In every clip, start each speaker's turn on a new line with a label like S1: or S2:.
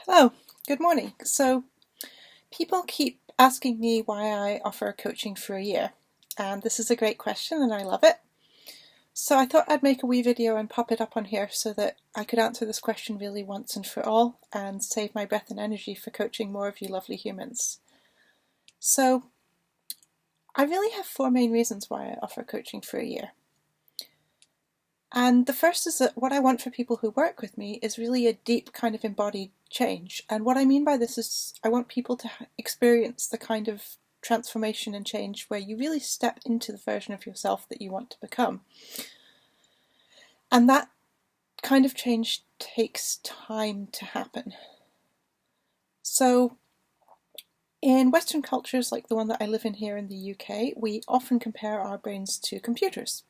S1: Hello, good morning. So, people keep asking me why I offer coaching for a year, and this is a great question and I love it. So, I thought I'd make a wee video and pop it up on here so that I could answer this question really once and for all and save my breath and energy for coaching more of you lovely humans. So, I really have four main reasons why I offer coaching for a year. And the first is that what I want for people who work with me is really a deep kind of embodied change. And what I mean by this is I want people to experience the kind of transformation and change where you really step into the version of yourself that you want to become. And that kind of change takes time to happen. So in Western cultures like the one that I live in here in the UK, we often compare our brains to computers.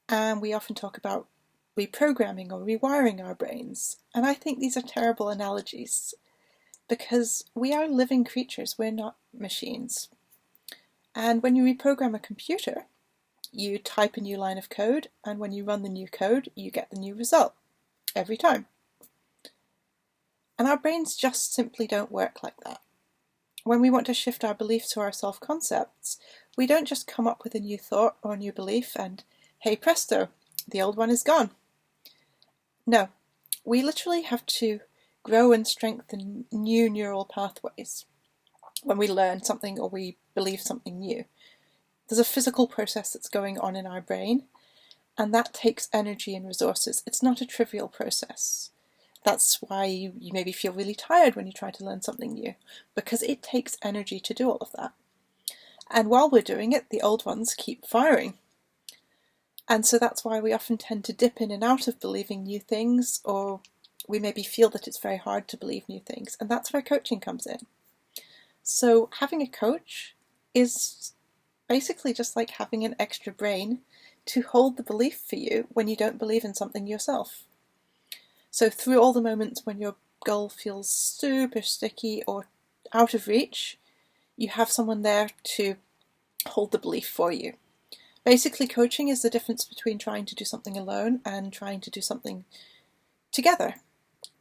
S1: And we often talk about reprogramming or rewiring our brains. And I think these are terrible analogies because we are living creatures, we're not machines. And when you reprogram a computer, you type a new line of code, and when you run the new code, you get the new result every time. And our brains just simply don't work like that. When we want to shift our beliefs or our self-concepts, we don't just come up with a new thought or a new belief and hey presto, the old one is gone. No, we literally have to grow and strengthen new neural pathways when we learn something or we believe something new. There's a physical process that's going on in our brain, and that takes energy and resources. It's not a trivial process. That's why you maybe feel really tired when you try to learn something new, because it takes energy to do all of that. And while we're doing it, the old ones keep firing. And so that's why we often tend to dip in and out of believing new things, or we maybe feel that it's very hard to believe new things. And that's where coaching comes in. So having a coach is basically just like having an extra brain to hold the belief for you when you don't believe in something yourself. So through all the moments when your goal feels super sticky or out of reach, you have someone there to hold the belief for you. Basically, coaching is the difference between trying to do something alone and trying to do something together.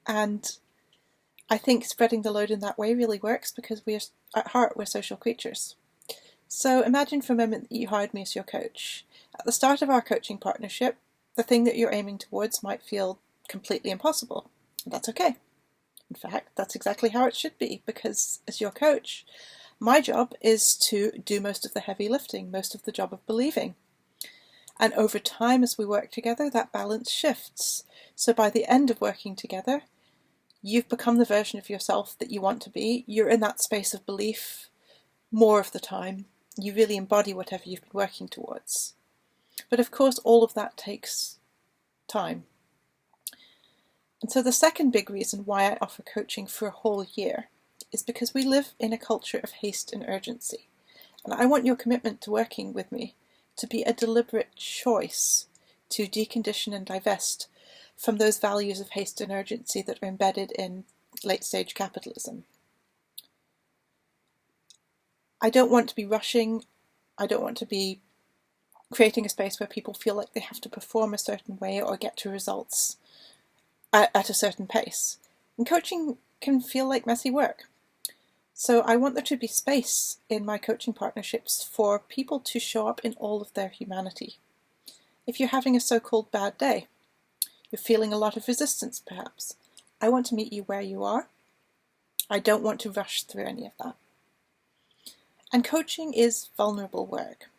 S1: And I think spreading the load in that way really works because at heart, we're social creatures. So imagine for a moment that you hired me as your coach. At the start of our coaching partnership, the thing that you're aiming towards might feel completely impossible. That's okay. In fact, that's exactly how it should be, because as your coach, my job is to do most of the heavy lifting, most of the job of believing. And over time, as we work together, that balance shifts. So by the end of working together, you've become the version of yourself that you want to be. You're in that space of belief more of the time. You really embody whatever you've been working towards. But of course, all of that takes time. And so the second big reason why I offer coaching for a whole year is because we live in a culture of haste and urgency. And I want your commitment to working with me to be a deliberate choice to decondition and divest from those values of haste and urgency that are embedded in late-stage capitalism. I don't want to be rushing. I don't want to be creating a space where people feel like they have to perform a certain way or get to results at a certain pace. And coaching can feel like messy work. So I want there to be space in my coaching partnerships for people to show up in all of their humanity. If you're having a so-called bad day, you're feeling a lot of resistance perhaps, I want to meet you where you are. I don't want to rush through any of that. And coaching is vulnerable work.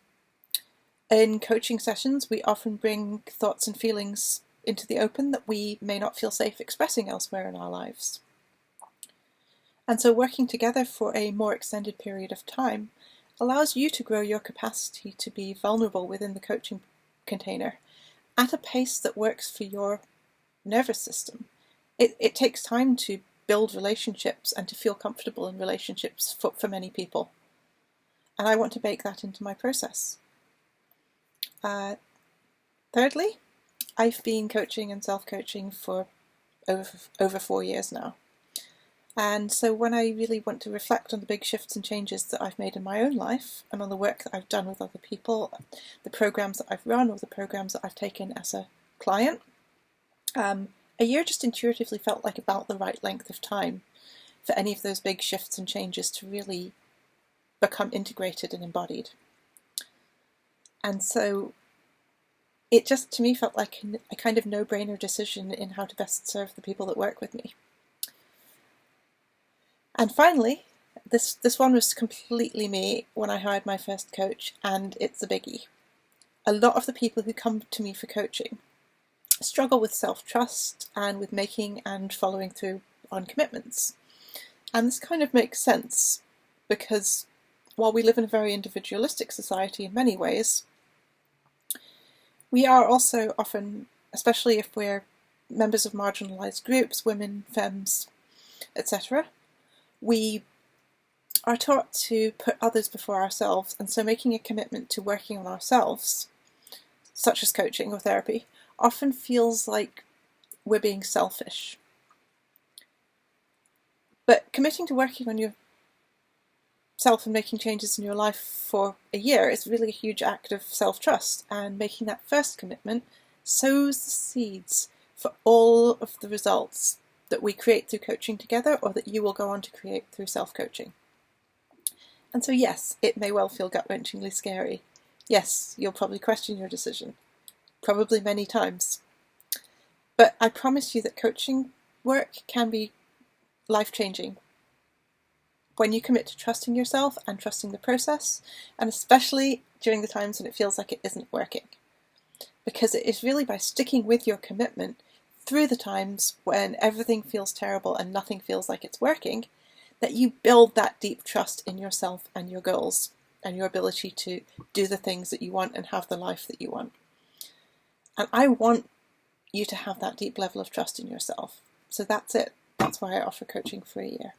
S1: In coaching sessions, we often bring thoughts and feelings into the open that we may not feel safe expressing elsewhere in our lives. And so working together for a more extended period of time allows you to grow your capacity to be vulnerable within the coaching container at a pace that works for your nervous system. It takes time to build relationships and to feel comfortable in relationships for many people. And I want to bake that into my process. Thirdly, I've been coaching and self-coaching for over 4 years now. And so when I really want to reflect on the big shifts and changes that I've made in my own life and on the work that I've done with other people, the programs that I've run or the programs that I've taken as a client, a year just intuitively felt like about the right length of time for any of those big shifts and changes to really become integrated and embodied. And so it just, to me, felt like a kind of no-brainer decision in how to best serve the people that work with me. And finally, this one was completely me when I hired my first coach, and it's a biggie. A lot of the people who come to me for coaching struggle with self-trust and with making and following through on commitments. And this kind of makes sense because while we live in a very individualistic society in many ways, we are also often, especially if we're members of marginalised groups, women, femmes, etc., we are taught to put others before ourselves, and so making a commitment to working on ourselves, such as coaching or therapy, often feels like we're being selfish. But committing to working on yourself and making changes in your life for a year is really a huge act of self-trust, and making that first commitment sows the seeds for all of the results that we create through coaching together, or that you will go on to create through self-coaching. And so yes, it may well feel gut-wrenchingly scary. Yes, you'll probably question your decision, probably many times. But I promise you that coaching work can be life-changing when you commit to trusting yourself and trusting the process, and especially during the times when it feels like it isn't working. Because it is really by sticking with your commitment through the times when everything feels terrible and nothing feels like it's working, that you build that deep trust in yourself and your goals and your ability to do the things that you want and have the life that you want. And I want you to have that deep level of trust in yourself. So that's it. That's why I offer coaching for a year.